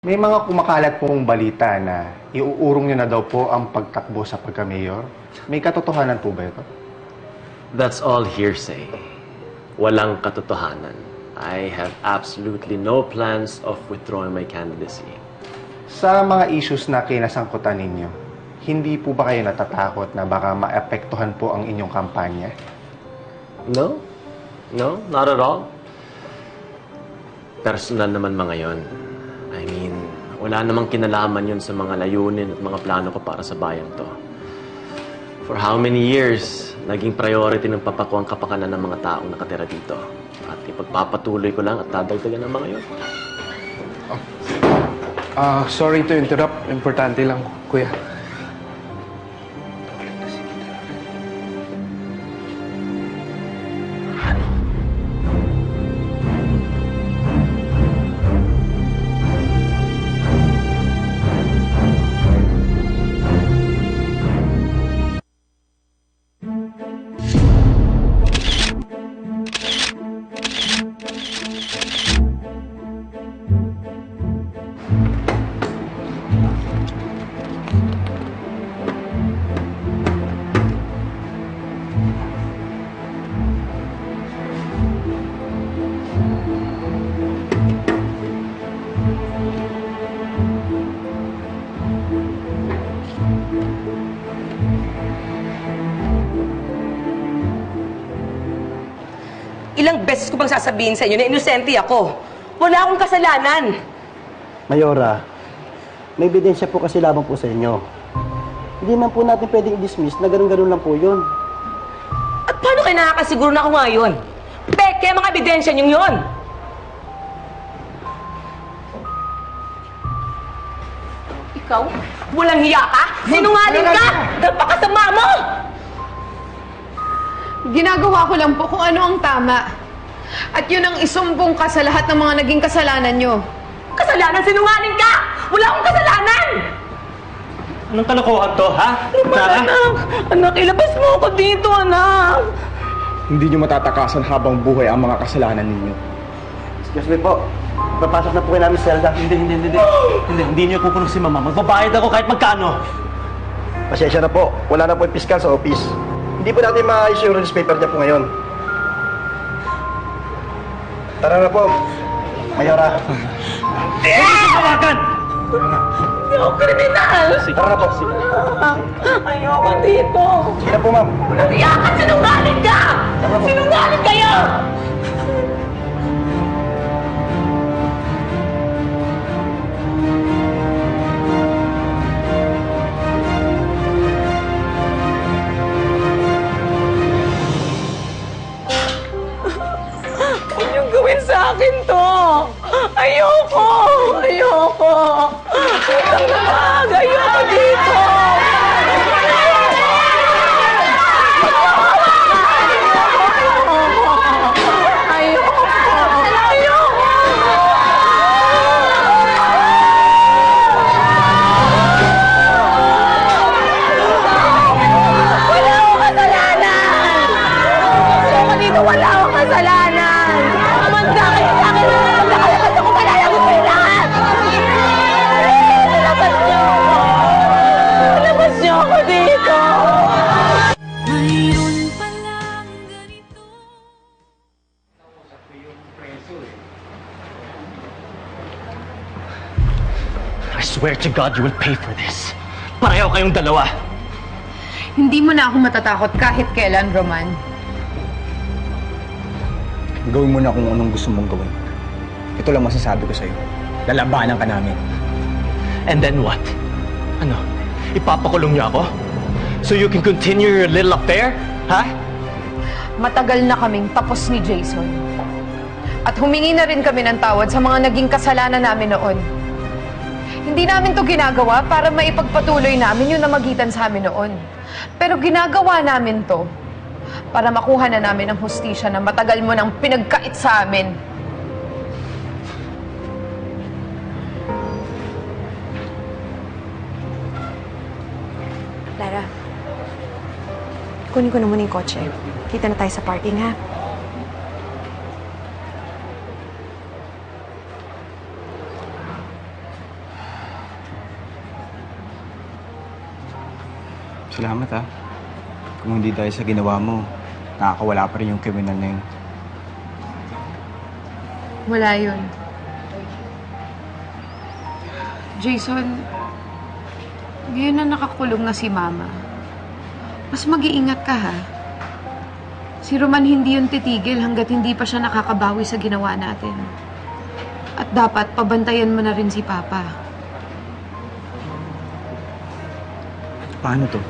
May mga kumakalat pong balita na iuurong niyo na daw po ang pagtakbo sa pagka-mayor. May katotohanan po ba ito? That's all hearsay. Walang katotohanan. I have absolutely no plans of withdrawing my candidacy. Sa mga issues na kinasangkutan ninyo, hindi po ba kayo natatakot na baka maapektuhan po ang inyong kampanya? No. No, not at all. Personal naman mga yon. I mean, wala namang kinalaman yun sa mga layunin at mga plano ko para sa bayan to. For how many years, naging priority ng papa ko ang kapakanan ng mga taong nakatira dito. At ipagpapatuloy ko lang at dadagdagan ng mga yun. Sorry to interrupt. Importante lang, kuya. Ilang beses ko bang sasabihin sa inyo na inosente ako? Wala akong kasalanan. Mayora, may ebidensya po kasi labang po sa inyo. Hindi man po natin pwedeng i-dismiss na ganun-ganun lang po yun. At paano kayo nakakasiguro na ako ngayon? Peke, mga ebidensya niyong yun! Ikaw? Walang hiya ka? Sinungaling ka! Napakasama mo! Ginagawa ko lang po kung ano ang tama. At yun ang isumbong ka sa lahat ng mga naging kasalanan nyo. Kasalanan? Sinungaling ka! Wala akong kasalanan! Anong kalokohan to, ha? Anak! Anak, ilabas mo ako dito, anak! Hindi niyo matatakasan habang buhay ang mga kasalanan ninyo. Excuse me po, papasok na po kayo namin sa selda. Hindi niyo pupunong si mama. Magbabayad ako kahit magkano. Pasensya na po, wala na po yung piskal sa office. Hindi po natin ma-insurance paper niya po ngayon. Tara na po, Mayora. Hawakan! Hindi ako kriminal! Tara na po. Ayoko dito! Sige na po, ma'am. Walang hiya ka! Sinungaling ka! Sinungaling kayo! Huwag niyong gawin sa akin to! Ayoko! Ayoko! Utang na mag! Ayoko dito! Ayoko! Ayoko! Wala akong kasalanan! Ayoko dito! Wala akong kasalanan! Manda kayo sa akin! Nakalabas ako! Palalagot kayo lahat! Labas niyo ako! Labas niyo ako dito! Mayroon palang ganito. I swear to God you will pay for this. Pareho kayong dalawa. Hindi mo na ako matatakot kahit kailan, Roman. Gawin mo na kung anong gusto mong gawin. Ito lang masasabi ko sa'yo. Lalabanan ka namin. And then what? Ano? Ipapakulong niyo ako? So you can continue your little affair? Ha? Matagal na kaming tapos ni Jason. At humingi na rin kami ng tawad sa mga naging kasalanan namin noon. Hindi namin to ginagawa para maipagpatuloy namin yung namagitan sa amin noon. Pero ginagawa namin to para makuha na namin ang hustisya na matagal mo nang pinagkait sa amin. Lara, kunin ko na muna yung kotse. Kita na tayo sa parking, ha? salamat ha. Kung hindi dahil sa ginawa mo, nakakawala pa rin yung kriminal na yun. Wala yun. Jason, ngayon na nakakulong na si Mama, mas mag-iingat ka ha. Si Roman hindi yun titigil hanggat hindi pa siya nakakabawi sa ginawa natin. At dapat pabantayan mo na rin si Papa. Paano to?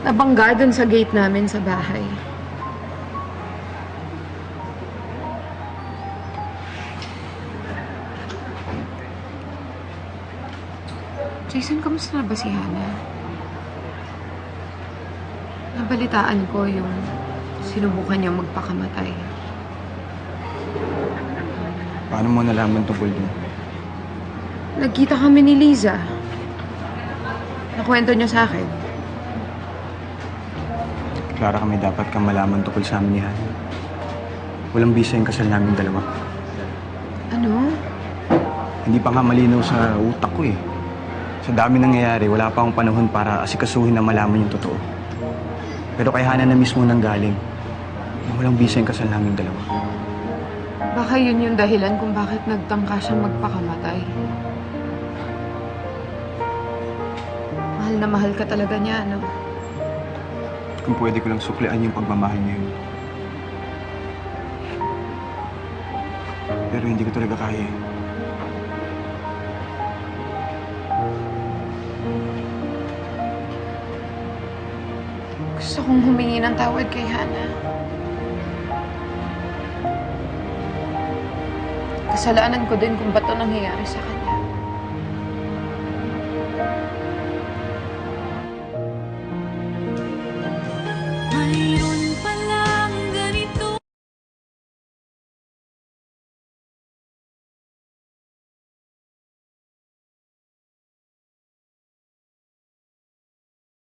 Nabangga dun sa gate namin sa bahay. Jason, kamusta na ba si Hannah? Nabalitaan ko yung sinubukan niya magpakamatay. Paano mo nalaman tungkol dun? Nagkita kami ni Liza. Nakwento niya sa akin. Clara, kami dapat kang malaman tungkol sa amin ni Hannah. Walang bisa yung kasal namin dalawa. Ano? Hindi pa nga malinaw sa utak ko eh. Sa dami nangyayari, wala pa akong panahon para asikasuhin na malaman yung totoo. Pero kay Hannah na mismo nanggaling na walang bisa yung kasal namin dalawa. Baka yun yung dahilan kung bakit nagtangka siyang magpakamatay. Mahal na mahal ka talaga niya, ano? Kung pwede ko lang suklian yung pagmamahal niya yun. Pero hindi ko talaga kaya eh. Gusto kong humingi ng tawad kay Hannah. Kasalanan ko din kung ba't ito nangyayari sa kanya.